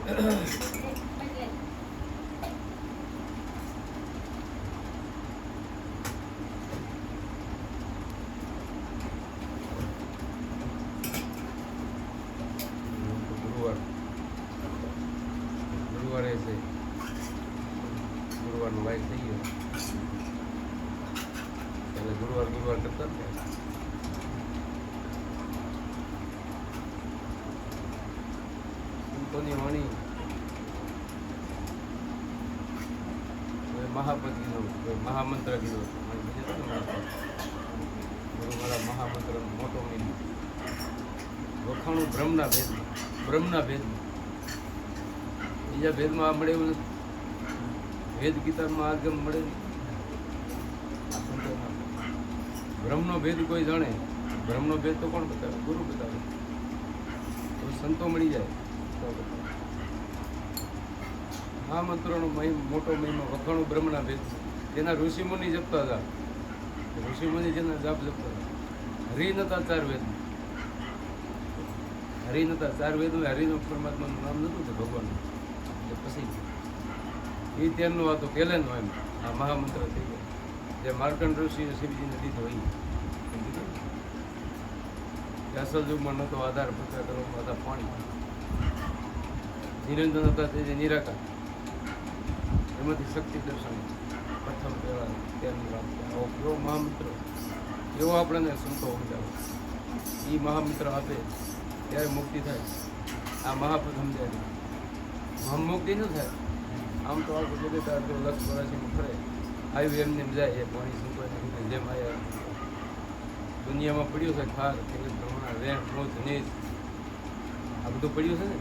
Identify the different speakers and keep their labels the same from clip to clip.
Speaker 1: ગુરુવારે છે, ગુરુવારનો વાઇક થઈ ગયો. એટલે ગુરુવાર કરતા ને સંતોની વાણી મહાપદ કીધો, મહામંત્ર કીધો. ગુરુ મારા મહામંત્ર મોટો મીન વખાણું બ્રહ્મના ભેદમાં. બીજા ભેદમાં આ મળે એવું નથી. વેદ ગીતામાં આગમ મળે બ્રહ્મનો ભેદ કોઈ જાણે. બ્રહ્મનો ભેદ તો કોણ બતાવે? ગુરુ બતાવે. તો સંતો મળી જાય તો બતાવે. આ મંત્રોનો મોટો મહિમા વખાણું બ્રહ્મના ભેદ. તેના ઋષિમુનિ જપતા હતા. ઋષિમુનિ જેના જાપ જપતા હતા. હરિ નતા ચાર વેદ. હરિ નતા ચાર વેદ. હરિનો પરમાત્માનું નામ નતું તે ભગવાનનું. પછી એ ત્યારનું હતું પહેલાંનું એમ આ મહામંત્ર થઈ ગયો. જે માર્કંડ ઋષિએ શિવજીને દીધો એ અસલ યુગમાં નહોતો આધાર પ્રચાર કરવામાં હતા પાણી. નિરંજન હતા તે જે નિરાકાર. એમાંથી શક્તિ દર્શન પ્રથમ પહેલા ત્યારનું વાત. આવો કેવો મહામંત્ર, એવો આપણને સંતો સમજાવે. એ મહામંત્ર આપે ત્યારે મુક્તિ થાય. આ મહાપદ સમજાય મુક્તિ ન થાય. આમ તો આખું જગત જો લક્ષ વર્ષીનું ફરે આવ્યું એમને એમ જાય. એ પાણી સંતોને જેમ આવ્યા દુનિયામાં પડ્યું છે ખાર પ્રમાણ વેણ મોજ નીચ આ બધું પડ્યું છે ને.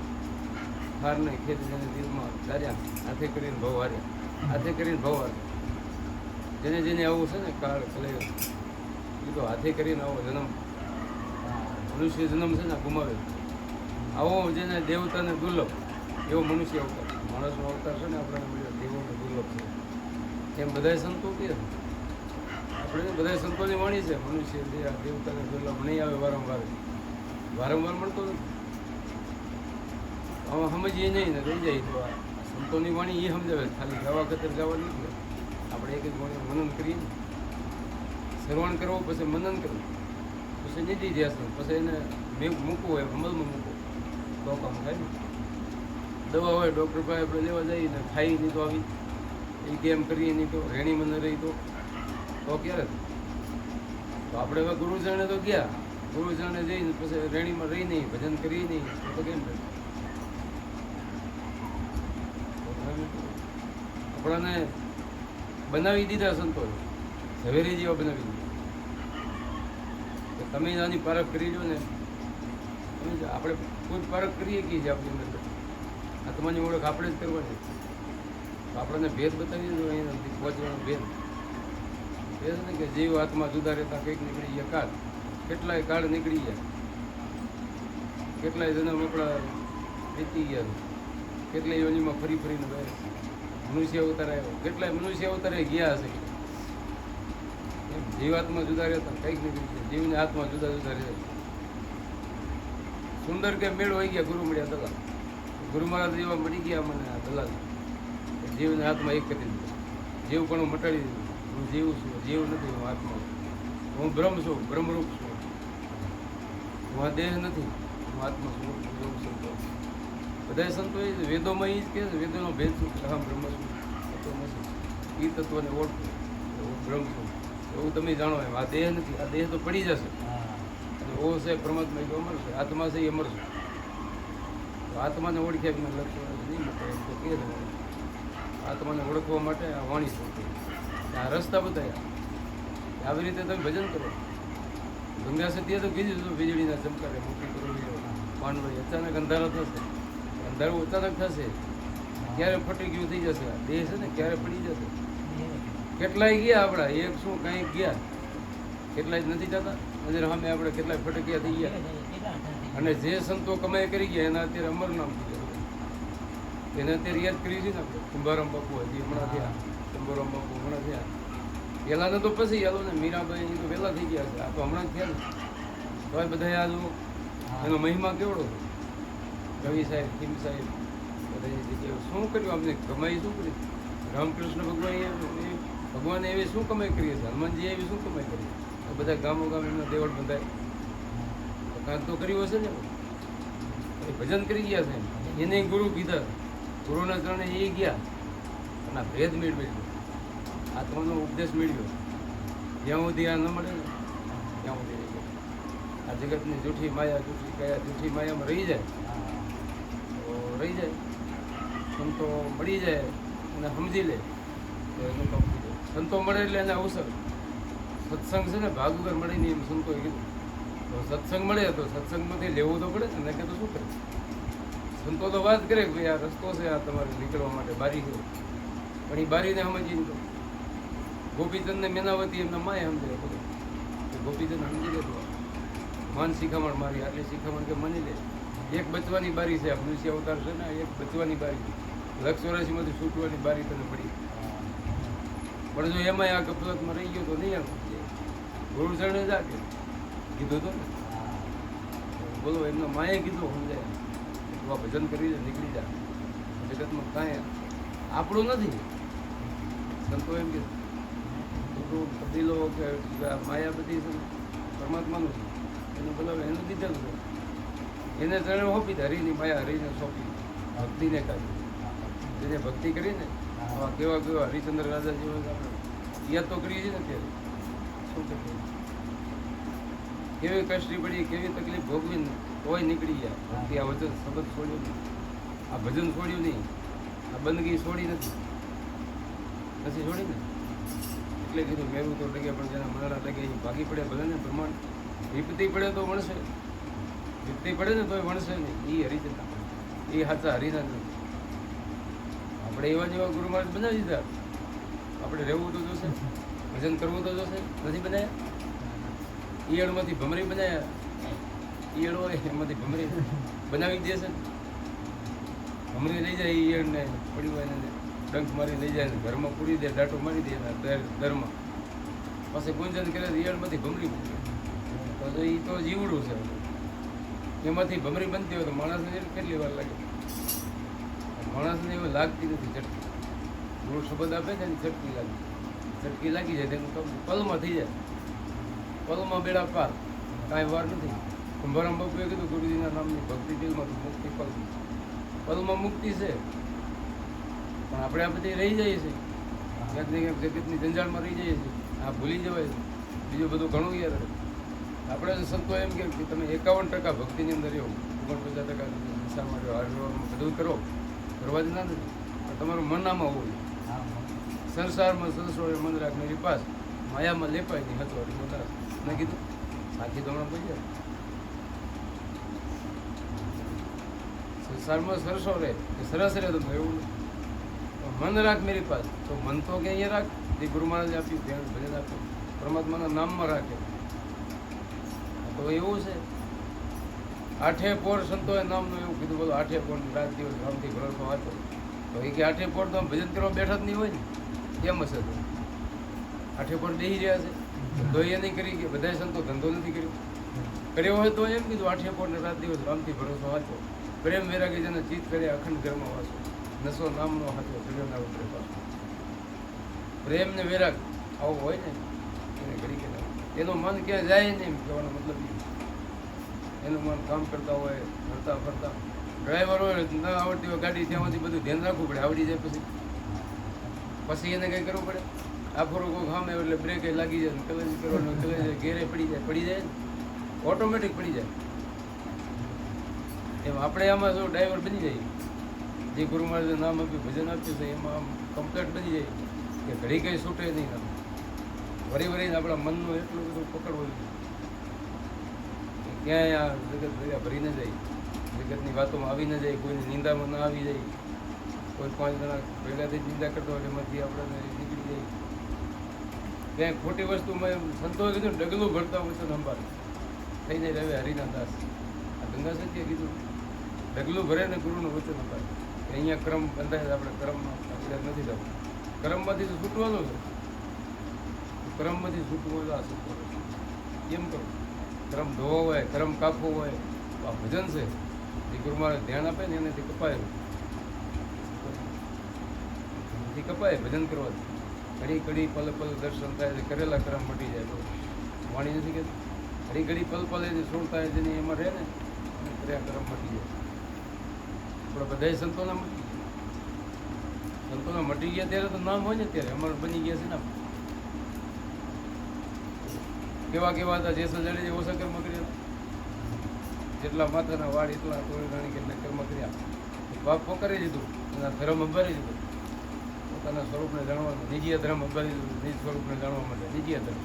Speaker 1: ખાર નહીં ખેત જેને દિલમાં ચાર્યા હાથે કરીને ભાવ હાર્યા. હાથે કરીને ભાવ હાર્યા. જેને આવું છે ને કાળ કલે એ તો હાથે કરીને આવો જન્મ મનુષ્ય જન્મ છે ને ગુમાવ્યો. આવો જેને દેવતાને દુર્લભ એવો મનુષ્ય અવતાર. માણસનો અવતાર છે ને આપણને મળ્યો દેવોને દુર્લભ છે. એમ બધા સંતો કે આપણે બધા સંતોની વાણી છે. મનુષ્ય દેવતાને દુર્લભ નહીં આવે વારંવાર મળતો નથી. આમાં સમજીએ નહીં ને રહી જાય. તો આ સંતોની વાણી એ સમજાવે. ખાલી ગાવા ખાતર ગાવા નથી. આપણે એક વાણી મનન કરીએ, શ્રવણ કરવો, પછી મનન કરવું, પછી નિધિ ધ્યાસન, પછી એને મૂકવું હોય અમલમાં મૂકવું તો કામ થાય ને. દવા હોય ડૉક્ટર પાસે આપણે લેવા જઈએ ને ખાઈ નહીં તો આવી એ કેમ કરીએ નહીં તો રેણીમાં ન રહી તો ક્યારે? તો આપણે હવે ગુરુચરણે તો ગયા. ગુરુચરણે જઈને પછી રેણીમાં રહી નહીં, ભજન કરીએ નહીં તો કેમ રહે? આપણાને બનાવી દીધા સંતો, ઝવેરી જેવા બનાવી દીધા. તમે આની પારખ કરી લો ને. આપણે કોઈ પારખ કરીએ કે જે આપણી અંદર આત્માની ઓળખ આપણે જ કરવાની. તો આપણને ભેદ બતાવી દીધો. અહીંયાથી પહોંચવાનો ભેદ ને કે જીવ આત્મા જુદા રહેતા કંઈક નીકળી ગયા કાળ. કેટલાય કાળ નીકળી ગયા. કેટલાય જન્મ આપણા વીતી ગયા. કેટલાય યોનીમાં ફરીને ગયા. મનુષ્ય અવતાર આવ્યો. કેટલાય મનુષ્ય અવતારે ગયા હશે. જીવાત્મા જુદા રહેતા કંઈક નીકળી ગયા. જીવને આત્મા જુદા રહે. સુંદર કે મેળ હોય ગયા. ગુરુ મળ્યા દલાલ. ગુરુ મહારાજ જેવા મળી ગયા મને આ દલાલ. જીવને હાથમાં એક કરી દીધું. જીવ પણ મટાડી દીધું. હું જીવ છું, જીવ નથી. હું આત્મા છું. હું બ્રહ્મ છું, બ્રહ્મરૂપ છું. હું આ દેહ નથી. હું આત્મા છું. એવું સંતો બધા સંતો એ વેદોમાં એ જ કહે છે. વેદોનો ભેદ શું? અહમ બ્રહ્મ છું, તત્વ નથી. એ તત્વને ઓળખું. હું બ્રહ્મ છું એવું તમે જાણો. એમ આ દેહ નથી. આ દેહ તો પડી જશે. અને ઓ છે પરમાત્મા એ અમર છે. આત્મા છે એ અમર છે. આત્માને ઓળખ્યા વિના લક્ષણ નહીં મળે એમ તો કહે છે. આત્માને ઓળખવા માટે આ વાણી શું આ રસ્તા બતાવ્યા. આવી રીતે તમે ભજન કરો. ગંગા સતીએ તો કીધું હતું વીજળીના ચમકારે મોટી કરો પાનવડી. અચાનક અંધારો થશે. અંધારું અચાનક થશે. ક્યારે ફટી ગયું થઈ જશે. દેહ છે ને ક્યારે પડી જશે. કેટલાય ગયા આપણા. એક શું કાંઈક ગયા. કેટલાય નથી જતા. અને સામે આપણે કેટલાય ફટક્યા થઈ ગયા. અને જે સંતો કમાઈ કરી ગયા એના અત્યારે અમર નામ થઈ ગયા. એને અત્યારે યાદ કરી છે ને આપણે. કુંભારામ બાપુ હજી હમણાં થયા. કુંભારામ બાપુ હમણાં થયા. પહેલાંને તો પછી યાદો ને મીરાબાઈ એ તો વહેલા થઈ ગયા છે. આ તો હમણાં જ થયા ને. તો બધા યાદ એનો મહિમા કેવડો. કવિ સાહેબ, ખીમ સાહેબ, બધાની જગ્યાએ શું કર્યું અમને કમાઈ શું કરી? રામકૃષ્ણ ભગવાને એવી શું કમાઈ કરી છે? હનુમાનજી એવી શું કમાઈ કરી? તો બધા ગામો ગામ એમના દેવળ બંધાય તો કાંક તો કર્યું હશે ને. એ ભજન કરી ગયા છે, એને ગુરુ કીધા, ગુરુના ચરણે એ ગયા અને આ ભેદ મેળવ્યો, આત્માનો ઉપદેશ મેળવ્યો. જ્યાં સુધી આ ન મળે ને ત્યાં સુધી રહી જાય. આ જગતની જૂઠી માયા, જૂઠી માયામાં રહી જાય તો રહી જાય. સંતો મળી જાય અને સમજી લે તો એનું કામ થઈ જાય. સંતો મળે એટલે એને અવસર. સત્સંગ છે ને ભાગ વગર મળે નહીં એમ સંતોએ કીધું. તો સત્સંગ મળે તો સત્સંગમાંથી લેવું તો પડે ને, કે તો શું કરે? સંતો તો વાત કરે કે ભાઈ આ રસ્તો છે, આ તમારે નીકળવા માટે બારી છે, પણ એ બારીને સમજી નહીં. ગોપીચંદને મેનાવતી એમના માએ સમજે બધું કે ગોપીચંદ સમજી લે તો માન શિખામણ મારી આટલી શિખામણ કે માની લે. એક બચવાની બારી છે, આ મનુષ્ય અવતાર છે ને, એક બચવાની બારી, 184માંથી છૂટવાની બારી તને પડી. પણ જો એમાં આ ગફલતમાં રહી ગયો તો નહીં આવે. ગુરુ ચરણે જા કે કીધું તો ને, બોલો એમના માએ કીધું સમજાય તું આ ભજન કરી દે, નીકળી જા. જગતમાં કાંઈ આપણું નથી. સંતો એમ કે કબીલો કે માયા બધી છે પરમાત્માનું છે, એનું બોલાવે એનું દીધેલું છે, એને ચરણે સોંપી દે. હરિની માયા હરિને સોંપી, ભક્તિને કાઢી. જેને ભક્તિ કરીને આવા કેવા કેવા હરિચંદ્ર રાજા જેવા આપણે યાદ તો કરીએ છીએ ને અત્યારે. શું કરીએ? કેવી કષ્ટી પડી, કેવી તકલીફ ભોગવીને તોય નીકળી ગયા. ભક્તિ આ વચન શબ્દ છોડ્યું નહીં, આ ભજન છોડ્યું નહીં, આ બંદગી છોડી નથી છોડી ને. એટલે કીધું મેરું તો લગે પણ જેના મનારા લગે એ ભાગી પડે ભલે ને પ્રમાણ. વિપત્તિ પડે તો વણશે, વિપત્તિ પડે ને તોય વણશે નહીં. એ હરિચંદ્ર, એ સાચા હરિના નથી. આપણે એવા જેવા ગુરુ મહારાજ બનાવી દીધા. આપણે રહેવું તો જોશે, ભજન કરવું તો જોશે. નથી બનાવ્યા? ઈયળમાંથી ભમરી બનાવ્યા, ઈયળ હોય એમાંથી ભમરી બનાવી દે છે. ભમરી લઈ જાય ઈયળને, પડી હોય એને ડંખ મારી લઈ જાય, ઘરમાં પૂરી દે, દાંટો મારી દે એના દરમાં, પાસે ગુંજન કરે ઈયળમાંથી ભમરી બની. તો એ તો જીવડું છે. એમાંથી ભમરી બનતી હોય તો માણસને કેટલી વાર લાગે? માણસને એવું લાગતી નથી ચટકી. ગુરુ શબ્દ આપે છે ને ચટકી લાગી, ચટકી લાગી જાય તેનું કામ પલમાં થઈ જાય. પલમાં બેડા પાર, કાંઈ વાર નથી. કુંભારામ બાપુએ કીધું ગુરુજીના નામની ભક્તિ દિલમાં મુક્તિ પલમાં મુક્તિ છે. પણ આપણે આ બધી રહી જઈએ છીએ, ક્યાંક ને ક્યાંક જગતની જંજાળમાં રહી જઈએ છીએ. આ ભૂલી જવાય છે. બીજું બધું ઘણું યાર. આપણે સંતો એમ કે તમે 51% ભક્તિની અંદર રહો, 49% દિશામાં રહો, હારવામાં બધું કરો, કરવા જ ના નથી. તમારું મન આમાં હોવું. સંસારમાં સંસો મન રાખ મેરી પાસ, માયામાં લેપાય નહીં હતો મોટા મેં કીધું સાચી તો હમણાં પડી જાય. સંસારમાં સરસો રહે કે સરસ રહે તો એવું મન રાખ મેરી પાસ. તો મન તો કે અહીંયા રાખ, જે ગુરુ મહારાજે આપ્યું ધ્યાન ભજન આપ્યું, પરમાત્માના નામમાં રાખે. તો એવું છે. 8 પોર સંતોએ નામનું એવું કીધું, બધું 8 પોર રાત દિવસ રામથી ભરોસો વાંચો. તો એ કે 8 પોર તો ભજન કરવા બેઠા જ નહીં હોય ને, કેમ હશે? તો 8 પોર બેસી રહ્યા છે તો એ નહીં કરી કે બધા સંતો ધંધો નથી કર્યો હોય તો એમ કીધું 8 પોર ને રાત દિવસ રામથી ભરોસો વાંચો. પ્રેમ વૈરાગી જેને ચિત્ત કરે અખંડ ઘરમાં વાંચો. નશો નામનો હાથો સર્યોના ઉતરે પાછો. પ્રેમ ને વૈરાગ આવો હોય ને એને ઘડી કે એનું મન ક્યાં જાય નહીં, એમ કહેવાનો મતલબ એનું મન કામ કરતા હોય, ફરતા ફરતા. ડ્રાઈવર હોય ના આવડતી હોય ગાડી, ત્યાંથી બધું ધ્યાન રાખવું પડે. આવડી જાય પછી એને કંઈ કરવું પડે. આફરો કોઈ ખામે એટલે બ્રેક લાગી જાય, કલેજ કરવાનું, કલેજ ઘેરે પડી જાય ને ઓટોમેટિક પડી જાય. એમ આપણે આમાં જો ડ્રાઈવર બની જાય, જે ગુરુ મહારાજે નામ આપ્યું, ભજન આપ્યું છે, એમાં આમ કમ્પ્લેટ બની જાય કે ઘડી કંઈ છૂટે નહીં. આમ વરીને આપણા મનનું એટલું બધું પકડવું ક્યાંય આ જગત ભરી ન જાય, જગતની વાતોમાં આવી ન જાય, કોઈની નિંદામાં ના આવી જાય. કોઈ 5 જણા ભેગાથી નિંદા કરતો હોય એમાંથી આપણે નીકળી જાય. ક્યાંય ખોટી વસ્તુમાં સંતોએ કીધું ડગલું ભરતા હોય તો સંભાળ થઈ જાય. હવે હરિના દાસ આ ગંગા સત્ય કીધું ડગલું ભરે ને ગુરુનું વચન સંભાળ. અહીંયા ક્રમ બંધાય, આપણે ક્રમમાં આપણે નથી જવું. ક્રમમાંથી તો છૂટવાનું છે. ક્રમમાંથી છૂટવું હોય તો આ છૂટવાનું કેમ કરું? ક્રમ ધોવો હોય, ક્રમ કાપવો હોય તો આ ભજન છે. જે ગુરુ મહારાજ ધ્યાન આપે ને એનાથી કપાયેલું. એથી કપાય ભજન કરવાથી. ઘડી ઘડી પલ પલ દર્શન થાય છે, કરેલા કરમ મટી જાય. તો વાણી નથી કે ઘડી ઘડી પલ પલ એ સોળ થાય જેને એમાં રહે ને કર્યા કરમ મટી જાય. આપણે બધા સંતોના મટી ગયા. સંતોના મટી ગયા ત્યારે તો નામ હોય ને, ત્યારે અમારે બની ગયા છે ને. કેવા કેવા હતા જેસલ જાડેજે ઓછા કર્મ કર્યા, જેટલા માથાના વાળ એટલા થોડી ઘણી કેટલા કર્મ કર્યા. બાપ પોકારી લીધું, એના ધર્મ અંબારી લીધો, પોતાના સ્વરૂપને જાણવાનું. નિજીય ધર્મ અંબારી લીધું, નિજ સ્વરૂપને જાણવા માટે. નિજીય ધર્મ,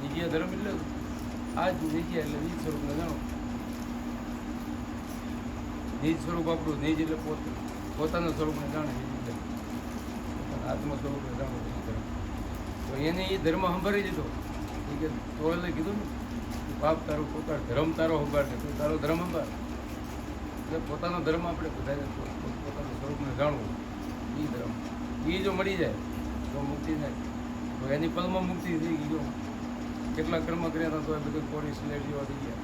Speaker 1: નિજીય ધર્મ એટલે આ જ નિજીય એટલે નિજ સ્વરૂપને જાણો. નિજ સ્વરૂપ આપણું, નિજ એટલે પોતાના સ્વરૂપને જાણે. નિજ ધર્મ પોતાના આત્મ સ્વરૂપને જાણો. નિજ ધર્મ તો એને એ ધર્મ સંભાળી લીધો. એ કે તોળે કીધું ને, બાપ તારું પોતાનો ધર્મ તારો સંભાળે, તું તારો ધર્મ સંભાળ. એટલે પોતાનો ધર્મ આપણે બધાને પોતાનું સ્વરૂપને જાણવું. એ ધર્મ એ જો મળી જાય તો મુક્તિ થાય. તો એની પલમાં મુક્તિ થઈ ગઈ. જો કેટલા કર્મ કર્યા હતા તો એ બધું કોરી સ્લેટ જેવા થઈ ગયા.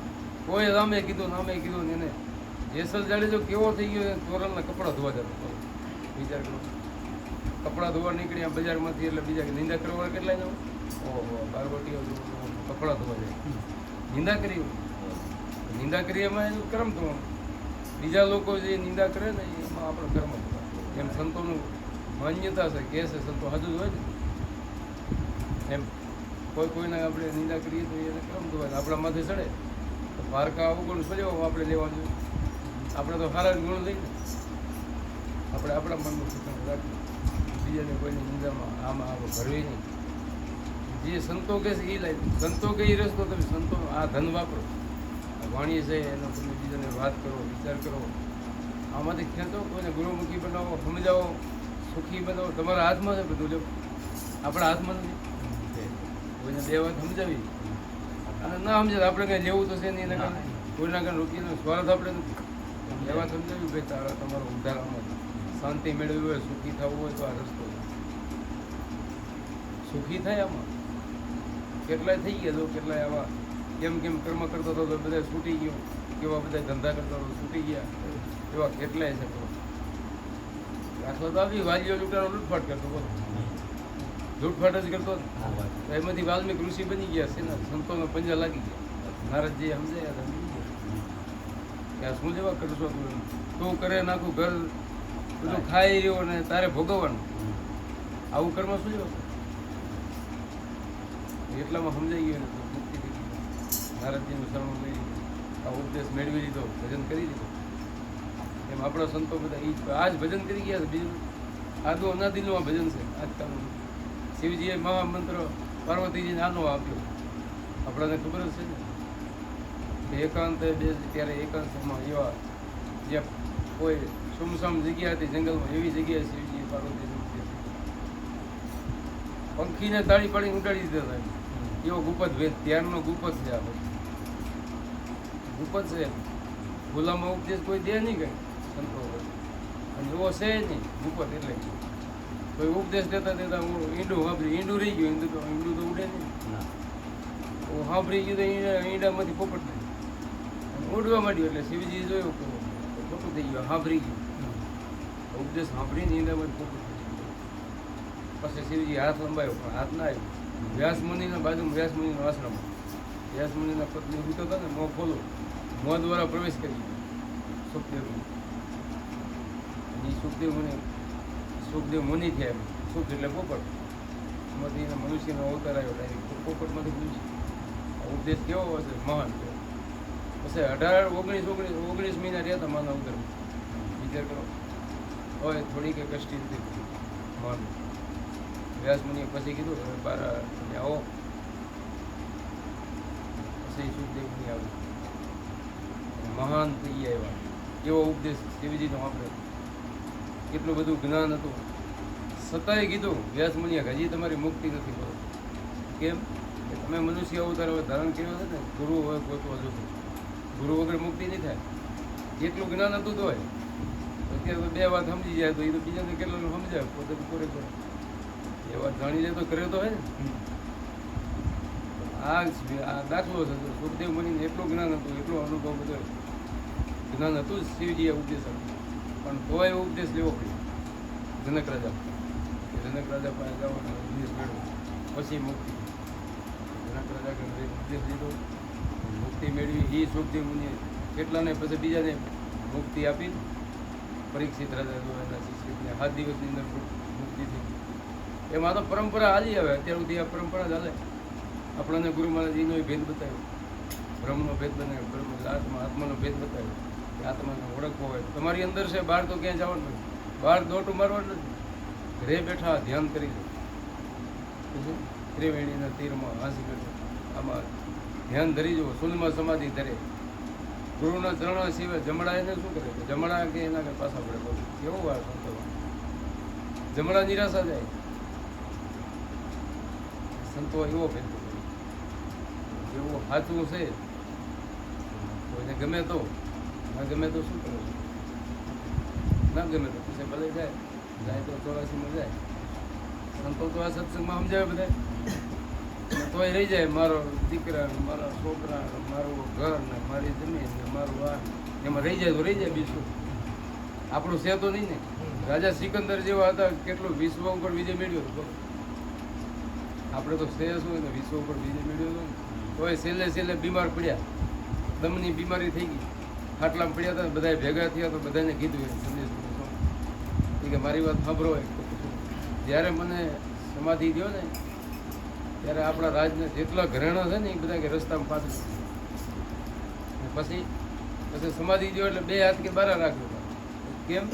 Speaker 1: કોઈ નામે કીધું ને એને જેસલ જાડેજો કેવો થઈ ગયો, તોરલના કપડાં ધોવા જતો. વિચાર કરો, કપડાં ધોવા નીકળ્યા બજારમાંથી, એટલે બીજા નિંદા કરવા કેટલા જવું? ઓહો, બારવટીઓ કપડાં ધોવા જાય. નિંદા કરી એમાં એનું કર્મ ધોવાનું. બીજા લોકો જે નિંદા કરે ને એમાં આપણે કર્મ ધોવા. એમ સંતોનું માન્યતા છે, કે છે સંતો હજુ જ હોય ને એમ. કોઈને આપણે નિંદા કરીએ તો એને કર્મ ધોવાય. આપણા માથે ચડે તો પારકા અવગુણ સજાવો આપણે લેવાનું જોઈએ. આપણે તો સારા જ ગુણ લઈને આપણે આપણા મનનું ઠેકાણું રાખીએ. બીજાને કોઈની નિંદામાં આમાં આપણે ભરવી નહીં. જે સંતો કહે છે એ લાવી, સંતો કે એ રસ્તો તમે સંતો આ ધન વાપરો. વાણી છે એનો તમે બીજાને વાત કરો, વિચાર કરો. આમાંથી ખેંચો, કોઈને ગુરુમુખી બનાવો, સમજાવો, સુખી બનાવો. તમારા હાથમાં છે બધું. જો આપણા હાથમાં નથી. કોઈને બે વાત સમજાવી અને ના સમજે આપણે કંઈ લેવું તો છે નહીં. એને કારણે કોઈના કારણે રૂપિયાનો સ્વાર્થ આપણે નથી. એ વાત સમજાવી ભાઈ તારા તમારો ઉદ્ધારમાં શાંતિ મેળવવી હોય, સુખી થવું હોય તો આ રસ્તો સુખી થાય. આમાં કેટલાય થઈ ગયા. તો કેટલાય આવા કેમ કર્મ કરતો હતો તો બધા છૂટી ગયો. કેવા બધા ધંધા કરતા હતો છૂટી ગયા. એવા કેટલાય છે. દાખલો તો આવી વાલીઓ લૂંટારો લૂંટફાટ કરતો, બોલો લૂંટફાટ જ કરતો. એમાંથી વાલ્મીક ઋષિ બની ગયા છે ને, સંતોનો પંજા લાગી ગયા. નારદજી સમજાયા કે આ શું જેવા કરશો તું કરે નાખું ઘર બધું ખાઈ રહ્યો ને તારે ભોગવવાનું. આવું કર્મ શું જેવા? એટલામાં સમજાઈ ગયું ને મુક્તિ થઈ ગઈ. નારદજીનું શરણું લઈ આ ઉપદેશ મેળવી લીધો, ભજન કરી લીધો. એમ આપણા સંતો બધા આ જ ભજન કરી ગયા છે. બીજું આદુ અનાદિનું આ ભજન છે આજકાલનું. શિવજીએ મહામંત્ર પાર્વતીજીને આનો આપ્યો. આપણાને ખબર જ છે ને કે એકાંત બે ત્યારે એકાંતમાં એવા જ્યાં કોઈ સુમસામ જગ્યા હતી જંગલમાં, એવી જગ્યાએ શિવજીએ પાર્વતીજીને ઉપદેશ પંખીને તાળી પાડીને ઉડાડી દીધા હતા. એવો ગુપત ભેદ ત્યારનો ગુપત છે. આ ગુપત છે. ગુલામાં ઉપદેશ કોઈ દે નહીં કંઈ સંતો અને એવો છે નહીં ગુપત. એટલે કોઈ ઉપદેશ દેતા હું ઈંડું વાપરી, ઈંડું રહી ગયું. ઈંડું તો ઉડે નહીં. સાંભળી ગયું તો ઈંડામાંથી પોપટ નહીં ઉડવા માંડ્યું. એટલે શિવજી જોયું કે ખોટું થઈ ગયું. સાંભળી ગયું ઉપદેશ, સાંભળીને ઈંડામાંથી પોપટ થઈ ગયું. પછી શિવજી હાથ લંબાયો પણ હાથ ના આવ્યો. વ્યાસ મુનિના બાજુમાં વ્યાસ મુનિનો આશ્રમ. વ્યાસ મુનિના પત્ની ઉઠતો હતા ને, મોં ખોલો, મોં દ્વારા પ્રવેશ કરી સુખદેવ. સુખદેવ મુનિ થયા. સુખ એટલે પોપટ. એમાંથી એના મનુષ્યનો અવતાર આવ્યો ડાયરેક્ટ. પોપટમાંથી મનુષ્ય. ઉપદેશ કેવો હશે? મહાન. પછી 19 મહિના રહ્યા હતા માનવ અવતારમાં. વિચાર કરો. હોય થોડી કે કષ્ટી નથી માનું. વ્યાસ મુનિએ પછી કીધું હવે બાર તમે આવો. પછી સુખદેવ મુનિ આવ્યું. મહાન થઈ ગયા એવા. એવો ઉપદેશ શિવજીનો આપણે. કેટલું બધું જ્ઞાન હતું છતાંય કીધું વ્યાસ મુનિએ હજી તમારી મુક્તિ નથી કરો. કેમ કે તમે મનુષ્ય અવતાર હવે ધારણ કર્યો છે ને, ગુરુ હવે ગોતવા જોતો. ગુરુ વગર મુક્તિ નહીં થાય. જેટલું જ્ઞાન હતું તો હોય અત્યારે તો બે વાત સમજી જાય તો એ તો બીજાને કેટલાનું સમજાય, પોતે તો પૂરે કરે. એ વાત જાણી લે તો કરે તો હોય ને. આ દાખલો છે. સુખદેવ મુનિને એટલું જ્ઞાન હતું, એટલો અનુભવ બધો જ્ઞાન હતું જ શિવજીએ ઉપદેશ આપ્યો. પણ તોય ઉપદેશ લેવો પડ્યો. જનક રાજા પાસે જવાનો ઉપદેશ મેળવ્યો, પછી મુક્તિ. જનક રાજા કે ઉપદેશ લીધો, મુક્તિ મેળવી. એ સુખદેવ મુનિએ કેટલાને પછી બીજાને મુક્તિ આપી. પરીક્ષિત રાજા એના શિષ્યને 7 દિવસની અંદર મુક્તિ થઈ. એમાં તો પરંપરા હાલી આવે, અત્યાર સુધી આ પરંપરા ચાલે. આપણને ગુરુ મહારાજનો ભેદ બતાવ્યો, બ્રહ્મનો ભેદ બનાવ્યો, બ્રહ્મ આત્માનો ભેદ બતાવ્યો કે આત્માને ઓળખવો હોય તમારી અંદર છે, બહાર તો ક્યાંય જવાનું નથી, બહાર દોટું મારવાનું નથી. ઘરે બેઠા ધ્યાન કરી દો, ત્રિવેણીના તીરમાં હાંસી બેઠો, આમાં ધ્યાન ધરી જુઓ, શૂન્યમાં સમાધિ ધરે. ગુરુના ચરણ સિવાય જમણા એને શું કરે? જમણા કે એના કે પાછા પડે. કેવો વાર સંતો, જમણા નિરાશા જાય. સંતો એવો ભેદ જેવું સાચું છે, કોઈને ગમે તો, ના ગમે તો શું કરવું? ના ગમે તો પછી ભલે જાય તો 84માં જાય. સંતો તો આ સત્સંગમાં સમજાવે બધા, તોય રહી જાય. મારો દીકરા, મારા છોકરા, મારું ઘર ને મારી જમીન ને મારું આ, એમાં રહી જાય તો રહી જાય. બીજું આપણું છે તો નહીં ને. રાજા સિકંદર જેવા હતા, કેટલું વિશ્વ ઉપર વિજય મેળવ્યો હતો. આપણે તો છે શું ને, વિશ્વ ઉપર વિજય મેળવ્યો હતો ને, તોય છેલ્લે બીમાર પડ્યા, દમની બીમારી થઈ ગઈ, ખાટલામાં પડ્યા હતા. બધા ભેગા થયા તો બધાને કીધું સંદેશ કે મારી વાત સાંભળો. જ્યારે મને સમાધિ દો ને, ત્યારે આપણા રાજને જેટલા ઘરેણા છે ને એ બધા કે રસ્તામાં પાછળ. પછી સમાધિ દો એટલે 2 હાથ કે બારા રાખ્યો. કેમ?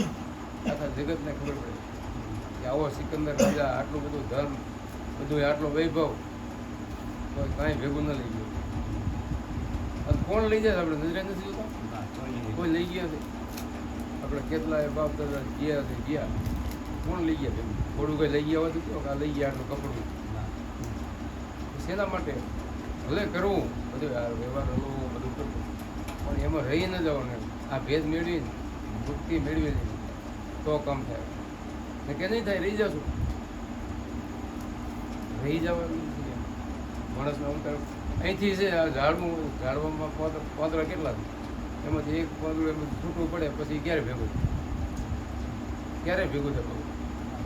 Speaker 1: આખા જગતને ખબર પડે કે આવો સિકંદર રાજા, આટલું બધું ધર્મ, બધું આટલો વૈભવ, તો કાંઈ ભેગું ન લઈ ગયો. અને કોણ લઈ જાય? આપણે નજરે નથી જોતા, કોઈ લઈ ગયા નથી. આપણે કેટલાય બાપ દાદા ગયા, કોણ લઈ ગયા ભેગું? થોડું કંઈ લઈ ગયા હોય તો કહો કે આ લઈ ગયા આટલું કપડું. શેના માટે? ભલે કરવું બધું, આ વ્યવહાર હલવો બધું કરવું, પણ એમાં રહી ન જવાનું. આ ભેદ મેળવીને મુક્તિ મેળવી તો કામ થાય. ને કે નહીં થાય, રહી જશું. રહી જવાનું માણસને અંતર અહીંથી છે. આ ઝાડવામાં પાંદડા કેટલા છે, એમાંથી એક પાંદડું એમ છૂટવું પડે, પછી ક્યારે ભેગું થાય?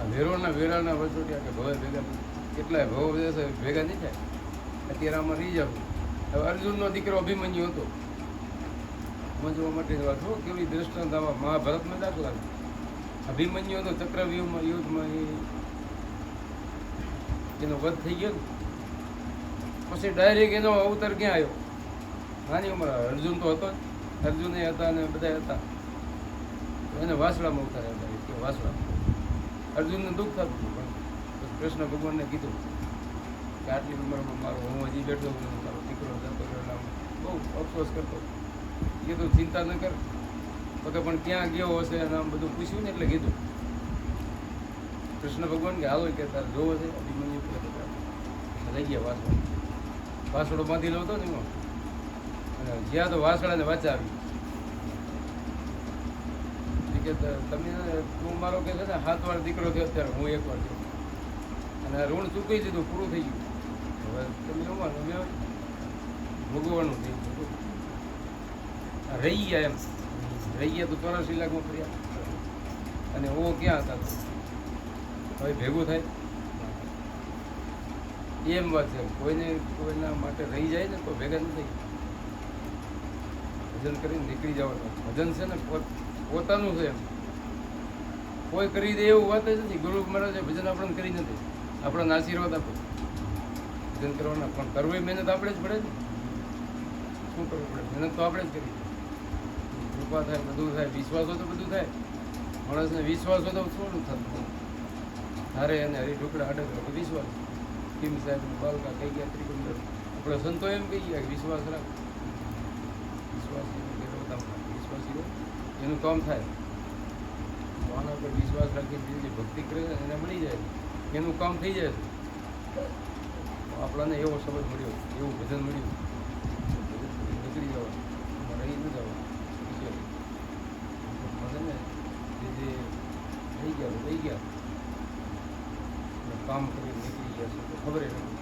Speaker 1: આ વેરાળના વચોટિયા કે ભવે ભેગા, કેટલાય ભવ છે ભેગા નહીં થાય. અત્યારે આમાં રહી જવું. હવે અર્જુનનો દીકરો અભિમન્યુ હતો, સમજવા માટેની વાત હો, કેવી દ્રષ્ટાંત આવા મહાભારતમાં દાખલા. અભિમન્યુ હતો, ચક્રવ્યૂહમાં યુદ્ધમાં એનો વધ થઈ ગયો. પછી ડાયરેક્ટ એનો અવતાર ક્યાં આવ્યો? નાની ઉંમર. અર્જુન તો હતો જ, અર્જુને હતા અને બધા હતા. એને વાસળામાં અવતાર હતા. વાસળા અર્જુનને દુઃખ થતું હતું, પણ પછી કૃષ્ણ ભગવાનને કીધું કે આટલી ઉંમરમાં હું હજી બેઠો છું, મારો દીકરો જતો રહ્યો. બહુ અફસોસ કરતો. કીધું ચિંતા ન કર. તો કે પણ ક્યાં ગયો હશે અને આમ બધું પૂછ્યું ને એટલે કીધું કૃષ્ણ ભગવાન કે હાલો કે તારે જોવો છે અભિમન્યુ લઈ ગયા. વાસળો બાંધી લો હતો ને એમાં, અને જ્યાં તો વાસળાને વાંચા આવી કે તમે તું મારો કે છે ને 7 વાર દીકરો થયો, અત્યારે હું 1 વાર થયો, અને ઋણ ચૂકી દીધું, પૂરું થઈ ગયું. હવે તમે ભોગવવાનું થઈ ગયું. રહી ગયા એમ, રહી ગયા તો 84 લાખમાં ફર્યા, અને ઓ ક્યાં હતા? હવે ભેગું થાય એમ વાત છે. કોઈના માટે રહી જાય ને તો ભેગા નથી થઈ. ભજન કરીને નીકળી જવાનું. ભજન છે ને પોતાનું છે એમ, કોઈ કરી દે એવું વાત જ નથી. ગુરુ મહારાજે ભજન આપણને કરી નથી, આપણને આશીર્વાદ આપે ભજન કરવાના. પણ કરવી મહેનત આપણે જ પડે ને. શું કરવું પડે? મહેનત તો આપણે જ કરી. કૃપા થાય, બધું થાય, વિશ્વાસ હોય તો બધું થાય. માણસને વિશ્વાસ હોય તો શું થતું? હારે અને હરી ઢોકળા અડક વિશ્વાસ. કિમ સાહેબ બાલકા કહી ગયા ત્રિકુંડર. આપણે સંતો એમ કહી ગયા કે વિશ્વાસ રાખ. વિશ્વાસ એનું કામ થાય. આના પર વિશ્વાસ રાખી જે ભક્તિ કરે છે એને મળી જાય, એનું કામ થઈ જાય. આપણને એવો શબ્દ મળ્યો, એવું ભજન મળ્યું, નીકળી જવા, રહી ન જવા. ને જે રહી ગયા કામ કરી નીકળી ગયા છે તો ખબર નથી.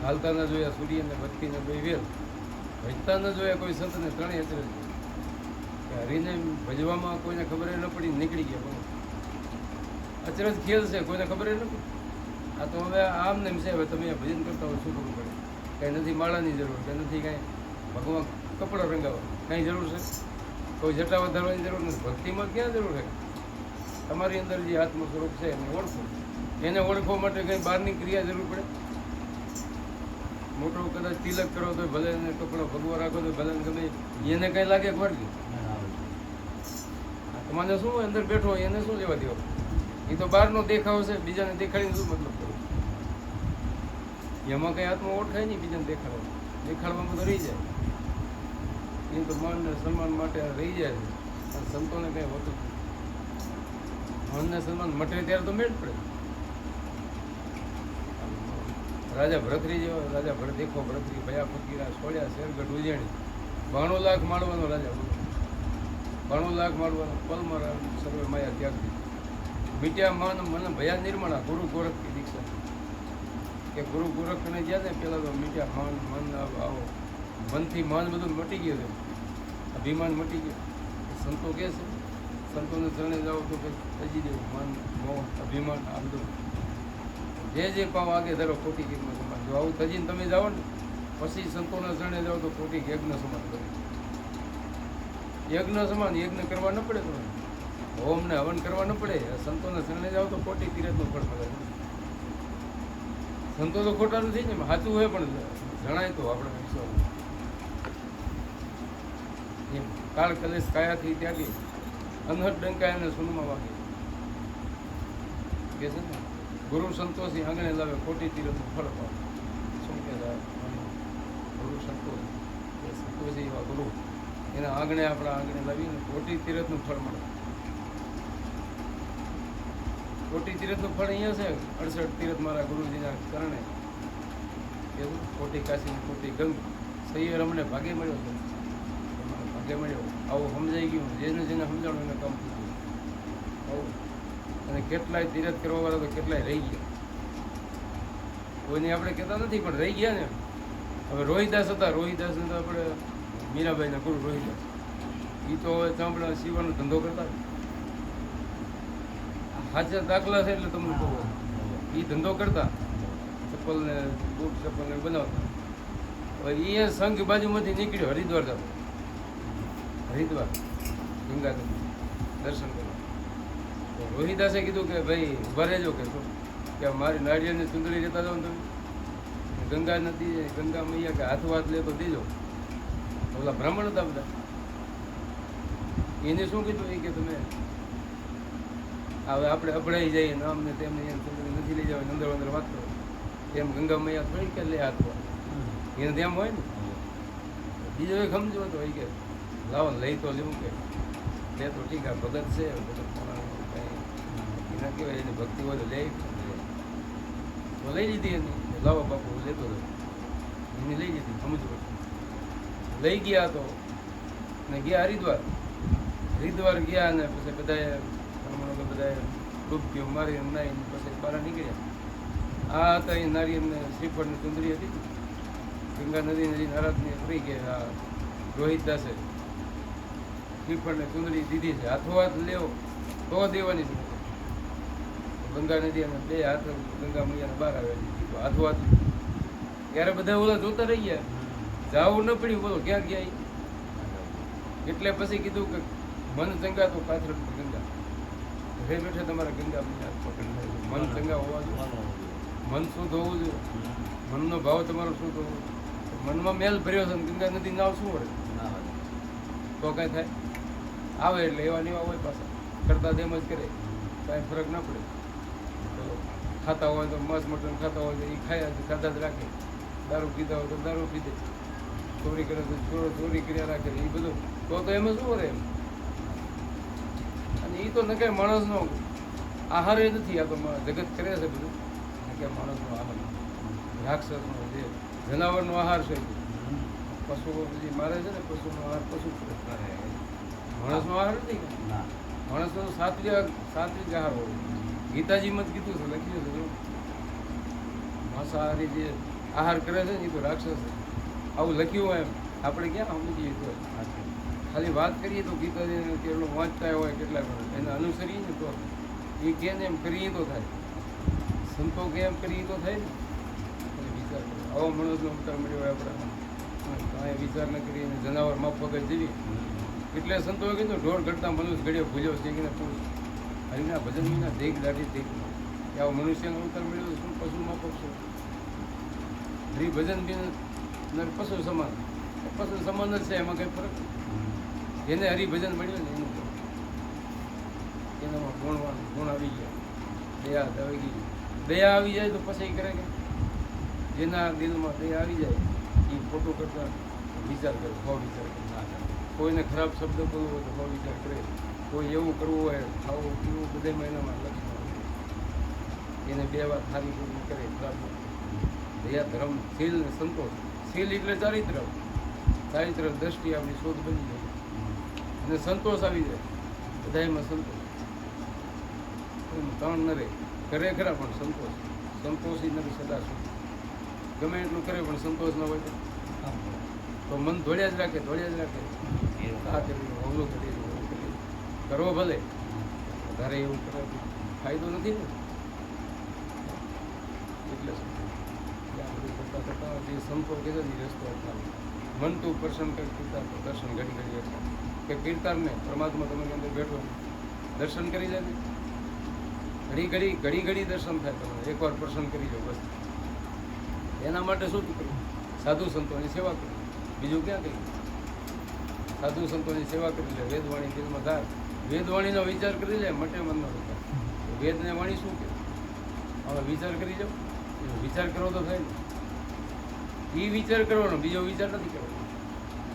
Speaker 1: હાલતા ન જોયા સૂર્યને, ભક્તિને બે વેલ, ભજતા ન જોયા કોઈ સંતને, ત્રણેય અચરજ. હરીને ભજવામાં કોઈને ખબર ન પડી, નીકળી ગયા. અચરજ ખેલ છે, કોઈને ખબર જ નથી. આ તો હવે આમ ને એમ છે. હવે તમે ભજન કરતા હોય શું કરવું પડે? કાંઈ નથી માળાની જરૂર, કાંઈ નથી કાંઈ ભગવાન કપડાં રંગાવવા કાંઈ જરૂર છે? કોઈ જટા વધારવાની જરૂર નથી. ભક્તિમાં ક્યાં જરૂર છે? તમારી અંદર જે આત્મ સ્વરૂપ છે એને ઓળખો. એને ઓળખવા માટે કંઈ બહારની ક્રિયા જરૂર પડે? મોટો કદાચ તિલક કરો તો ભલે એને કપડો ભગવો રાખો તો ભલે ગમે એને કંઈ લાગે ખોરકી. તમારે શું અંદર બેઠો હોય એને શું લેવા દેવા? એ તો બહારનો દેખાવ છે, બીજાને દેખાડીને શું મતલબ કરો? એમાં કંઈ આત્મા ઓળખાય નહીં. બીજાને દેખાડવામાં તો રહી જાય. એ તો માન ને સન્માન માટે રહી જાય છે. અને સંતોને કંઈ હોતું નથી. માન ને સન્માન મટે ત્યારે તો મેળ પડે. રાજા ભરતરી જેવો રાજા ભરત દેખો ભરતરી ભયા ફકીરા છોડ્યા શેરગઢ ઉજેણી 92 લાખ માળવાનો રાજા 92 લાખ માળવાનો પલમાં સર્વે માયા ત્યાગથી મીટ્યા માન મને ભયા નિર્મળા ગુરુ ગોરખની દીક્ષા કે ગુરુ ગોરખને ગયા ને પેલા તો મીટ્યા મન આવો મનથી માન બધું મટી ગયું છે, અભિમાન મટી ગયું. સંતો કહે છે સંતોને શરણે જાઓ તો તજી દેવું માન મોહ અભિમાન આ બધું જે પાવ આગે ધરો ખોટી યજ્ઞ સમાન. જો આવું તજીને તમે જાઓ ને પછી સંતોના શરણે જાઓ તો ખોટી યજ્ઞ સમાન કરે. યજ્ઞ સમાન યજ્ઞ કરવા ન પડે, તમે હોમ ને હવન કરવા ન પડે. સંતોના શરણે જાઓ તો ખોટી તીરથનું ફળ મળે. સંતો તો ખોટા નથી ને, સાચું હોય પણ જણાય તો આપણે વિશ્વાસ એમ. કાળ કલેશ કાયાથી ત્યાગી અનહદ ડંકાય અને સુનમાં વાગે કે છે ને ગુરુ સંતોષી આંગણે લાવે ખોટી તીરથનું ફળ પાવે. શું કે ગુરુ સંતોષી એવા ગુરુ એના આંગણે આપણા આંગણે લાવીને ખોટી તીરથનું ફળ મળે. ખોટી તીરથનું ફળ અહીંયા છે 68 તીરથ મારા ગુરુજીના કારણે કે ખોટી કાશી ખોટી ગંગ સૈયર અમને ભાગે મળ્યો છે, ભાગે મળ્યો. આવું સમજાઈ ગયું. જેને જેને સમજાણું એને કામ થઈ ગયું આવું. અને કેટલાય તીરથ કરવા વાળા તો કેટલાય રહી ગયા. કોઈને આપણે કહેતા નથી પણ રહી ગયા ને. હવે રોહિદાસ હતા, રોહિદાસને તો આપણે મીરાબાઈના ગુરુ રોહિદાસ એ તો હવે ચામડા સીવાનો ધંધો કરતા. સાચા દાખલા છે એટલે તમને કહું. એ ધંધો કરતા, ચપ્પલ ને બૂટ ચપ્પલ ને બનાવતા. હવે એ સંઘ બાજુમાંથી નીકળ્યો હરિદ્વાર જતો. હરિદ્વાર ગંગા દર્શન કરવા. રોહિદાસે કીધું કે ભાઈ ઉભા રહેજો કે શું કે મારી નાળિયેરની ચૂંદડી લેતા જાઓ ને તમે ગંગા નદી ગંગા મૈયા કે હાથો હાથ લે તો દેજો. ઓલા બ્રાહ્મણ હતા બધા. એને શું કીધું એ કે તમે હવે આપણે અભડાઈ જઈએ ને આમને તેમને ચૂંદડી નથી લઈ જવાની અંદર અંદર વાત કરો. એમ ગંગા મૈયા થોડી કે લે હાથો એને તેમ હોય ને. બીજો એક સમજો તો એ કે લાવો લઈ તો લેવું કે લે તો ઠીક આ ભગત છે ભગત એના કહેવાય એની ભક્તિ હોય તો લે તો લઈ લીધી એની. લાવો બાપુ લેતો હતો એની લઈ લીધી સમજવું. લઈ ગયા તો ને ગયા હરિદ્વાર. હરિદ્વાર ગયા ને પછી બધાએ બધાએ ડૂબકીઓ મારી નાઈને પછી બહાર નીકળ્યા. આ હતા એ નારિયેળને શ્રીફળની ચુંદડી હતી ગંગા નદી નારાજની ફરી ગયા. આ રોહિતદાસે શ્રીફળને ચુંદડી દીધી છે, હાથો હાથ લેવો તો દેવાની છે. ગંગા નદી અને બે હાથ ગંગા મૈયાને બહાર આવેલી હાથો હાથ. ત્યારે બધા ઓલા જોતા રહી ગયા, જાવું ન પડ્યું. બોલો ક્યાં ગયા? એટલે પછી કીધું કે મન ચંગા તો પાછળ ગંગા ઘરે બેઠે તમારા ગંગા મૈયા પકડી. મન ચંગા હોવા જોઈએ, મન શુદ્ધ હોવું જોઈએ, મનનો ભાવ તમારો શુદ્ધ હોવો. મનમાં મેલ ભર્યો છે ગંગા નદી નાવ શું વળે તો કાંઈ થાય? આવે એટલે એવા ને એવા હોય પાછા કરતા તેમ જ કરે, કાંઈ ફરક ના પડે. તો ખાતા હોય તો માંસ મટન ખાતા હોય તો એ ખાધા જ રાખે. દારૂ પીતા હોય તો દારૂ પી દે. ચોરી કરે તો ચોરી કર્યા રાખે. એ બધું તો એમાં શું કરે એમ. અને એ તો નકાય માણસનો આહાર એ નથી. આ તો જગત કરે છે બધું નકાય માણસનો આહાર, રાક્ષસનો જે જનાવરનો આહાર છે. પશુઓ જે મારે છે ને પશુનો આહાર પશુ માણસનો આહાર નથી. માણસનો સાત્વિક આહાર હોય. ગીતાજીમાં જ કીધું છે, લખ્યું છે. માંસાહારી જે આહાર કરે છે ને એ તો રાક્ષસ છે. આવું લખ્યું હોય એમ આપણે ક્યાં સમજીએ? તો ખાલી વાત કરીએ તો ગીતાજી કેટલું વાંચતા હોય કેટલા એના અનુસરીએ ને તો એ કે ને એમ કરીએ તો થાય, સંતો કે એમ કરીએ તો થાય ને. એટલે વિચાર કરો, આવો મનોજનો અવતાર મળ્યો હોય આપણે, કાંઈ વિચાર ન કરીને જનાવર માપ વગર જીવી. એટલે સંતોએ કીધું ઢોર ઘડતા મનુષ્ય ઘડ્યો ભૂલ્યો છે કે પુરુષ હરિના ભજન વિના દેખ દાઢી દેખ. આવો મનુષ્યનો અવતાર મળ્યો શું પશુ માપ છે? હરિભજન બિન નર પશુ સમાન, પશુ સમાન જ છે, એમાં કંઈ ફરક નથી. જેને હરિભજન મળ્યું ને એનું એનામાં ગુણ આવી ગયા, દયા આવી ગઈ. દયા આવી જાય તો પછી કરે કે જેના દિલમાં દયા આવી જાય એ ખોટું કરતા વિચાર કરે, હો વિચાર કરે ના કરે. કોઈને ખરાબ શબ્દ બોલવો હોય તો હો વિચાર કરે, કોઈ એવું કરવું હોય ખાવું પીવું બધામાં એનામાં લક્ષણ એને બે વાર સારી પૂરી કરે, ખરાબ દયા ધર્મ શીલ ને સંતોષ. શીલ એટલે ચારિત્ર, ચારિત્ર દ્રષ્ટિ આપણી શોધ બની જાય અને સંતોષ આવી જાય. બધા એમાં સંતોષ ત્રણ ન રહે, કરે ખરા પણ સંતોષ, સંતોષી નથી સદા સુધી. ગમે એટલું કરે પણ સંતોષ ન હોય તો મન દોડ્યા જ રાખે, દોડ્યા જ રાખે. આ કરી ઓલું કરી ઓલું કરી કરવો ભલે, વધારે એવું કરવાથી ફાયદો નથી ને. એટલે આ બધું કરતાં કરતાં જે સંતો કીધો એ રસ્તો અપનાવે. મન તું પ્રસન્ન કર કીર્તાર તો દર્શન ઘડી ઘડી એટલે કે કીર્તારને પરમાત્મા તમારી અંદર બેઠો દર્શન કરી જાય ને ઘડી ઘડી દર્શન થાય. તમારે એકવાર પ્રસન્ન કરી જાઓ બસ. એના માટે શું કરવું? સાધુ સંતોની સેવા કરવી, બીજું ક્યાં કહ્યું? સાધુ સંતોની સેવા કરી લે, વેદવાણી દિલમાં ધાર, વેદવાણીનો વિચાર કરી લે, મટે મનનો વિચાર. વેદને વાણી શું કહે? હવે વિચાર કરી જાઓ, વિચાર કરવો તો થાય ને. એ વિચાર કરવાનો, બીજો વિચાર નથી કરવાનો.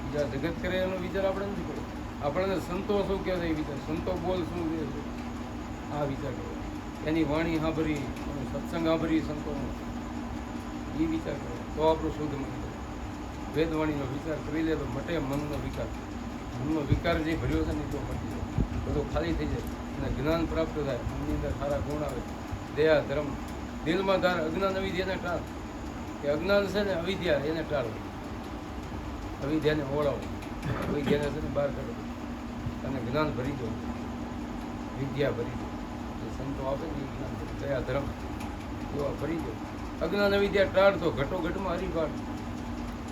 Speaker 1: બીજા જગત કરે એનો વિચાર આપણે નથી કરવો. આપણને સંતો શું કહે છે એ વિચાર, સંતો બોલ શું કહે છે આ વિચાર કરવો. એની વાણી સાંભળી, સત્સંગ સાંભળી સંતોનો, એ વિચાર કરો તો આપણું શુદ્ધ મન. વેદવાણીનો વિચાર કરી લે તો મટે મનનો વિકાર. મનનો વિકાર જે ભર્યો છે ને એ તો મટી જાય, બધો ખાલી થઈ જાય અને જ્ઞાન પ્રાપ્ત થાય. મનની અંદર સારા ગુણ આવે, દયા ધર્મ દિલમાં ધાર. અજ્ઞાન અવિદ્યાને ટાળ, કે અજ્ઞાન છે ને અવિદ્યા એને ટાળો, અવિદ્યાને ઓળાવો, અવિદ્યાને છે ને બહાર કાઢો અને જ્ઞાન ભરી દો, વિદ્યા ભરી દો. જે સંતો આપે ને એ જ્ઞાન દયા ધર્મ એવા ભરી દો. અજ્ઞાન અવિદ્યા ટાળતો ઘટો ઘટમાં હરિભાળ.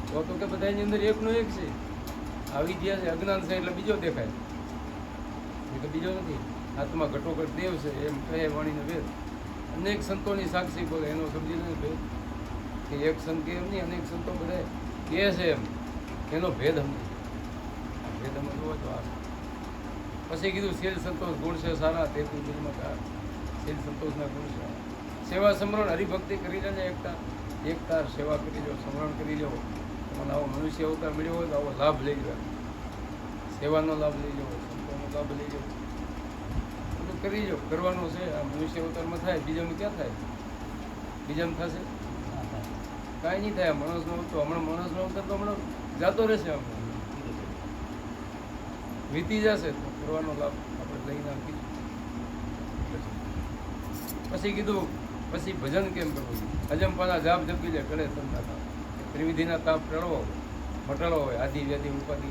Speaker 1: તો કે બધા એની અંદર એકનો એક છે. અવિદ્યા છે, અજ્ઞાન છે એટલે બીજો દેખાય, એ તો બીજો નથી. આત્મા ઘટોઘટ દેવ છે એમ કહે વાણીનો વેદ. અનેક સંતોની સાક્ષી બોલે, એનો સમજી લે ભેદ. કે એક સંત કે એમ નહીં, અનેક સંતો બધા કહે છે એમ, એનો ભેદ સમજી. ભેદ સમજવો હોય તો આ પછી કીધું શીલ સંતોષ ગુણ છે સારા, તે તું દિલમાં ધાર. શીલ સંતોષના ગુણ છે. સેવા સમરણ હરિભક્તિ કરી લે ને એકતા સેવા કરી લો, સમરણ કરી લો. તમને આવો મનુષ્ય અવતાર મળ્યો હોય તો આવો લાભ લઈ લો, સેવાનો લાભ લઈ લો, સંતોનો લાભ લઈ લો, બધું કરી લો. કરવાનું છે આ મનુષ્ય અવતારમાં થાય, બીજામાં ક્યાં થાય? બીજામાં થશે કાંઈ નહીં થાય. માણસનો અવતાર હમણાં માણસનો અવતાર તો હમણાં જતો રહેશે, હમણાં વીતી જશે. તો કરવાનો લાભ આપણે લઈને આપીશું. પછી કીધું પછી ભજન કેમ કરવું? અજંપાના જાપ જપી લે, ટળે તમના તાપ. ત્રિવિધિના તાપ ટળવો મટાડવો હોય, આદિ વ્યાધિ ઉપાધિ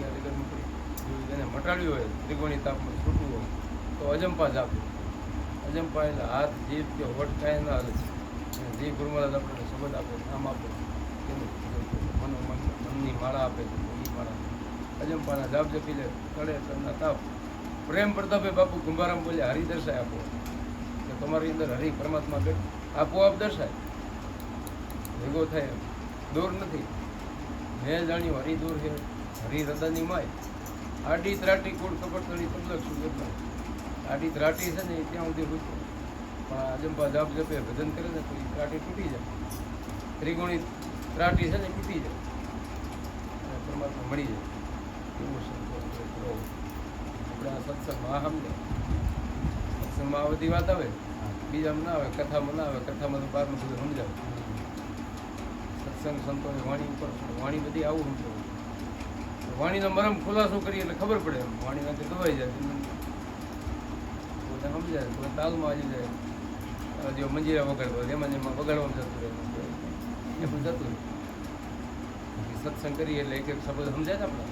Speaker 1: એને મટાડ્યું હોય, ત્રિગુણી તાપમાં છૂટવું હોય તો અજંપા જાપ. અજંપા એટલે હાથ જીભ કે હોઠ કાંઈ ના હાલે છે. જે ગુરુમહારાજ આપણને સંબંધ આપે, નામ આપે, એનું મનની માળા આપે છે, એ માળા. અજંપાના જાપ જપી લે, ટળે તમના તાપ. પ્રેમ પ્રતાપે બાપુ કુંભારામ બોલ્યા, હરિ દર્શાય આપો. તમારી અંદર હરિ પરમાત્મા આપોઆપ દર્શાય, ભેગો થાય, દૂર નથી. મેં જાણ્યું હરિ દૂર છે, હરિ હૃદયની માય. આડી ત્રાટી કુળ કપટ તળી તબલક સુગત. આડી ત્રાટી છે ને એ ત્યાં સુધી રૂચો, પણ અજંપા જાપ જપે ભજન કરે ને તો એ ત્રાટી તૂટી જાય. ત્રિગુણી ત્રાટી છે ને તૂટી જાય અને પરમાત્મા મળી જાય. એવું સંતોષ કરો. આપણે આ સત્સંગમાં સમજે, સત્સંગમાં આ બધી વાત આવે, બીજામાં ના આવે, કથામાં ના આવે. કથામાં તો બહારનું બધું સમજાવે. સત્સંગ સંતોની વાણી ઉપર, વાણી બધી આવું સમજાવે. વાણીનો મરમ ખુલાસો કરીએ એટલે ખબર પડે. વાણી નાખી દબાઈ જાય, પોતે સમજાય, પોતે તાલમાં આવી જાય. જો મંજીરા વગાડતો એમાં જેમાં વગાડવામાં જતું રહે, એ પણ જતું રહે. સત્સંગ કરીએ એટલે એક એક શબ્દ સમજાય ને આપણે.